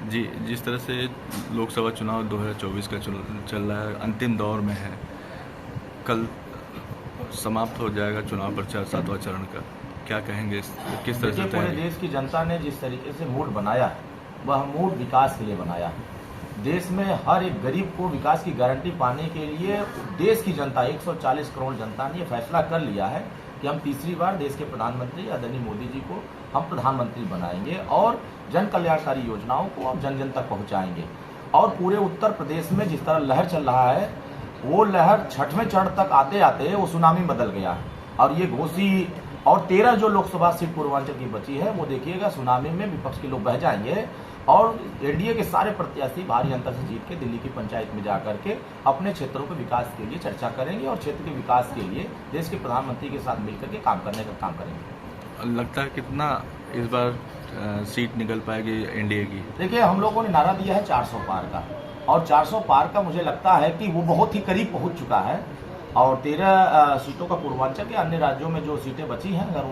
जी, जिस तरह से लोकसभा चुनाव 2024 का चल रहा है, अंतिम दौर में है, कल समाप्त हो जाएगा चुनाव प्रचार 7वां चरण का। क्या कहेंगे, किस तरह से पूरे देश की जनता ने जिस तरीके से मूड बनाया है, वह मूड विकास के लिए बनाया है। देश में हर एक गरीब को विकास की गारंटी पाने के लिए देश की जनता 140 करोड़ जनता ने यह फैसला कर लिया है कि हम तीसरी बार देश के प्रधानमंत्री आदरणीय मोदी जी को हम प्रधानमंत्री बनाएंगे और जन कल्याणकारी योजनाओं को हम जन जन तक पहुंचाएंगे। और पूरे उत्तर प्रदेश में जिस तरह लहर चल रहा है, वो लहर 6वें चरण तक आते आते वो सुनामी बदल गया है। और ये घोसी और 13 जो लोकसभा सीट पूर्वांचल की बची है, वो देखिएगा सुनामी में विपक्ष के लोग बह जाएंगे और एनडीए के सारे प्रत्याशी भारी अंतर से जीत के दिल्ली की पंचायत में जाकर के अपने क्षेत्रों के विकास के लिए चर्चा करेंगे और क्षेत्र के विकास के लिए देश के प्रधानमंत्री के साथ मिलकर के काम करने का काम करेंगे। लगता है कितना इस बार सीट निकल पाएगी एनडीए की? देखिए, हम लोगों ने नारा दिया है 400 पार का, और 400 पार का मुझे लगता है कि वो बहुत ही करीब पहुंच चुका है। और 13 सीटों का पूर्वांचल के अन्य राज्यों में जो सीटें बची हैं, अगर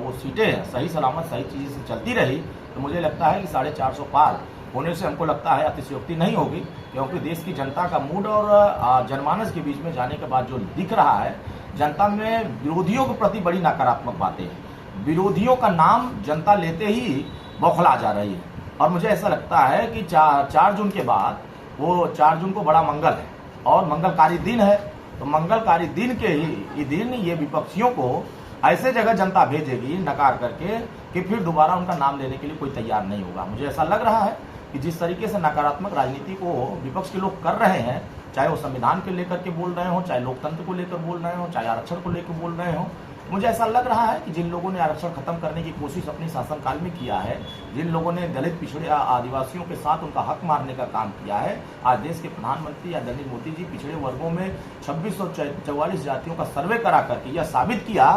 वो सीटें सही सलामत सही चीज़ से चलती रही तो मुझे लगता है कि 450 पार होने से हमको लगता है अतिशयोक्ति नहीं होगी, क्योंकि देश की जनता का मूड और जनमानस के बीच में जाने के बाद जो दिख रहा है, जनता में विरोधियों के प्रति बड़ी नकारात्मक बातें हैं। विरोधियों का नाम जनता लेते ही बौखला जा रही है। और मुझे ऐसा लगता है कि 4 जून के बाद, वो 4 जून को बड़ा मंगल है और मंगलकारी दिन है, तो मंगलकारी दिन के ही दिन ये विपक्षियों को ऐसे जगह जनता भेजेगी नकार करके कि फिर दोबारा उनका नाम लेने के लिए कोई तैयार नहीं होगा। मुझे ऐसा लग रहा है कि जिस तरीके से नकारात्मक राजनीति को विपक्ष के लोग कर रहे हैं, चाहे वो संविधान को लेकर के बोल रहे हो, चाहे लोकतंत्र को लेकर बोल रहे हो, चाहे आरक्षण को लेकर बोल रहे हो, मुझे ऐसा लग रहा है कि जिन लोगों ने आरक्षण खत्म करने की कोशिश अपने शासनकाल में किया है, जिन लोगों ने दलित पिछड़े आदिवासियों के साथ उनका हक मारने का काम किया है, आज देश के प्रधानमंत्री आदरणीय मोदी जी पिछड़े वर्गों में 2644 जातियों का सर्वे करा करके यह साबित किया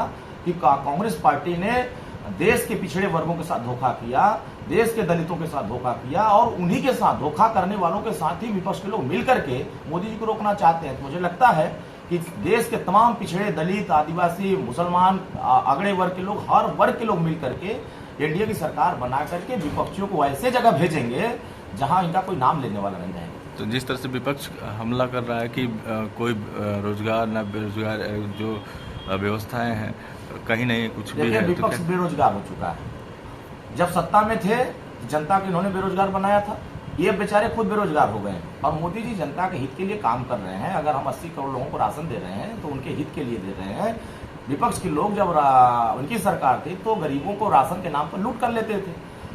कि कांग्रेस पार्टी ने देश के पिछड़े वर्गों के साथ धोखा किया, देश के दलितों के साथ धोखा किया, और उन्हीं के साथ धोखा करने वालों के साथ ही विपक्ष के लोग मिल करके मोदी जी को रोकना चाहते हैं। तो मुझे लगता है कि देश के तमाम पिछड़े दलित, आदिवासी, मुसलमान, अगड़े वर्ग के लोग, हर वर्ग के लोग मिल करके एनडीए की सरकार बना करके विपक्षियों को ऐसे जगह भेजेंगे जहां इनका कोई नाम लेने वाला नहीं रहेगा। तो जिस तरह से विपक्ष हमला कर रहा है कि कोई रोजगार न बेरोजगार जो व्यवस्थाएं हैं कहीं नहीं कुछ भी है, विपक्ष बेरोजगार हो चुका है। जब सत्ता में थे जनता को इन्होंने बेरोजगार बनाया था, ये बेचारे खुद बेरोजगार हो गए। और मोदी जी जनता के हित के लिए काम कर रहे हैं। अगर हम 80 करोड़ लोगों को राशन दे रहे हैं तो उनके हित के लिए दे रहे हैं। विपक्ष के लोग जब उनकी सरकार थी तो गरीबों को राशन के नाम पर लूट कर लेते थे,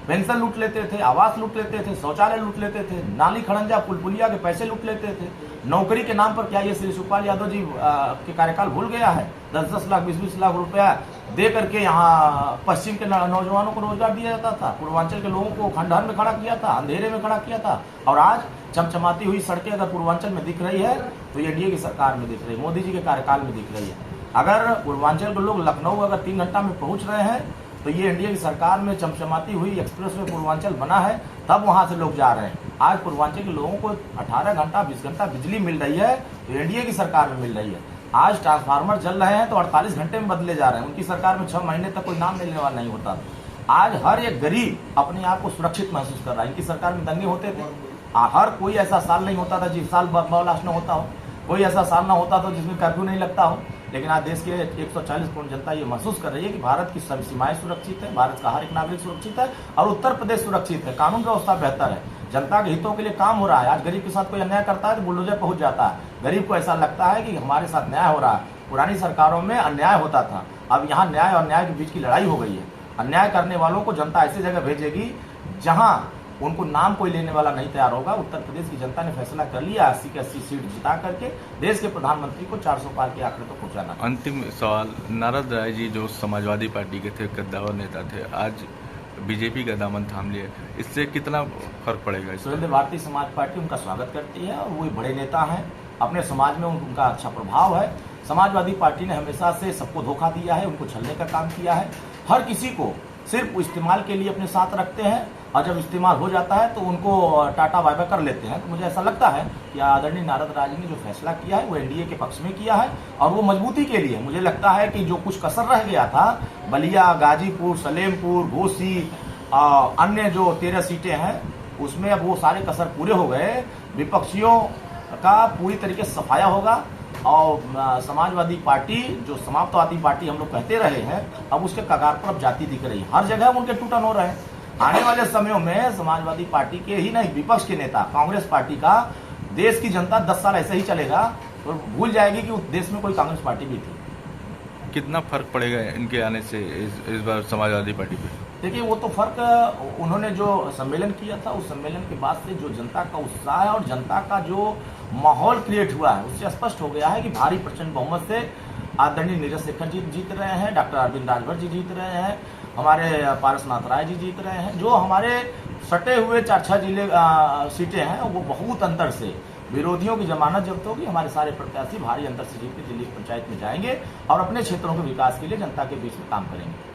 पेंशन लूट लेते थे, आवास लूट लेते थे, शौचालय लूट लेते थे, नाली खड़ंजा पुलपुलिया के पैसे लूट लेते थे। नौकरी के नाम पर क्या ये श्री शिवपाल यादव जी के कार्यकाल भूल गया है? 10-10 लाख 20-20 लाख रुपया दे करके यहाँ पश्चिम के नौजवानों को रोजगार दिया जाता था, पूर्वांचल के लोगों को खंडहर में खड़ा किया था, अंधेरे में खड़ा किया था। और आज चमचमाती हुई सड़कें अगर पूर्वांचल में दिख रही है तो ये एनडीए की सरकार में दिख रही है, मोदी जी के कार्यकाल में दिख रही है। अगर पूर्वांचल के लोग लखनऊ अगर 3 घंटा में पहुंच रहे हैं तो ये एनडीए की सरकार में चमचमाती हुई एक्सप्रेस में पूर्वांचल बना है, तब वहां से लोग जा रहे हैं। आज पूर्वांचल के लोगों को 18 घंटा 20 घंटा बिजली मिल रही है तो एनडीए की सरकार में मिल रही है। आज ट्रांसफार्मर जल रहे हैं तो 48 घंटे में बदले जा रहे हैं। उनकी सरकार में 6 महीने तक कोई नाम लेने वाला नहीं होता। आज हर एक गरीब अपने आप को सुरक्षित महसूस कर रहा है। इनकी सरकार में दंगे होते थे, हर कोई ऐसा साल नहीं होता था जिस साल ब्लास्ट न होता हो, कोई ऐसा साल ना होता था जिसमें कर्फ्यू नहीं लगता हो। लेकिन आज देश के 140 करोड़ जनता ये महसूस कर रही है कि भारत की सभी सीमाएं सुरक्षित है, भारत का हर एक नागरिक सुरक्षित है और उत्तर प्रदेश सुरक्षित है, कानून व्यवस्था बेहतर है, जनता के हितों के लिए काम हो रहा है। आज गरीब के साथ कोई अन्याय करता है तो बुलडोजर पहुंच जाता है। गरीब को ऐसा लगता है कि हमारे साथ न्याय हो रहा है। पुरानी सरकारों में अन्याय होता था, अब यहाँ न्याय और न्याय के बीच की लड़ाई हो गई है। अन्याय करने वालों को जनता ऐसी जगह भेजेगी जहां उनको नाम कोई लेने वाला नहीं तैयार होगा। उत्तर प्रदेश की जनता ने फैसला कर लिया 80 की 80 सीट जिता करके देश के प्रधानमंत्री को 400 पार के आंकड़े तक पहुंचाना। अंतिम सवाल, नारद राय जी जो समाजवादी पार्टी के थे, कद्दावर नेता थे, आज बीजेपी का दामन थाम लिए, इससे कितना फर्क पड़ेगा? सुरेंद्र भारतीय समाज पार्टी उनका स्वागत करती है और वो बड़े नेता हैं, अपने समाज में उनका अच्छा प्रभाव है। समाजवादी पार्टी ने हमेशा से सबको धोखा दिया है, उनको छलने का काम किया है। हर किसी को सिर्फ इस्तेमाल के लिए अपने साथ रखते हैं और जब इस्तेमाल हो जाता है तो उनको टाटा बाय बाय कर लेते हैं। तो मुझे ऐसा लगता है कि आदरणीय नारद राय जी ने जो फैसला किया है वो एनडीए के पक्ष में किया है और वो मजबूती के लिए। मुझे लगता है कि जो कुछ कसर रह गया था, बलिया, गाजीपुर, सलेमपुर, घोसी अन्य जो 13 सीटें हैं उसमें अब वो सारे कसर पूरे हो गए। विपक्षियों का पूरी तरीके से सफाया होगा और समाजवादी पार्टी जो समाप्तवादी पार्टी हम लोग कहते रहे हैं, अब उसके कगार पर अब जाती दिख रही है। हर जगह उनके टूटन हो रहे हैं। आने वाले समयों में समाजवादी पार्टी के ही नहीं, विपक्ष के नेता कांग्रेस पार्टी का देश की जनता 10 साल ऐसे ही चलेगा और भूल जाएगी कि उस देश में कोई कांग्रेस पार्टी भी थी। कितना फर्क पड़ेगा इनके आने से इस बार समाजवादी पार्टी पे? देखिए, वो तो फर्क उन्होंने जो सम्मेलन किया था, उस सम्मेलन के बाद से जो जनता का उत्साह है और जनता का जो माहौल क्रिएट हुआ है, उससे स्पष्ट हो गया है कि भारी प्रचंड बहुमत से आदरणीय नीरज शेखर जी जीत रहे हैं, डॉक्टर अरविंद राजभर जी जीत रहे हैं, हमारे पारसनाथ राय जी जीत रहे हैं। जो हमारे सटे हुए 4-6 जिले सीटें हैं, वो बहुत अंतर से, विरोधियों की जमानत जब्त होगी, हमारे सारे प्रत्याशी भारी अंतर से जीत के दिल्ली पंचायत में जाएंगे और अपने क्षेत्रों के विकास के लिए जनता के बीच में काम करेंगे।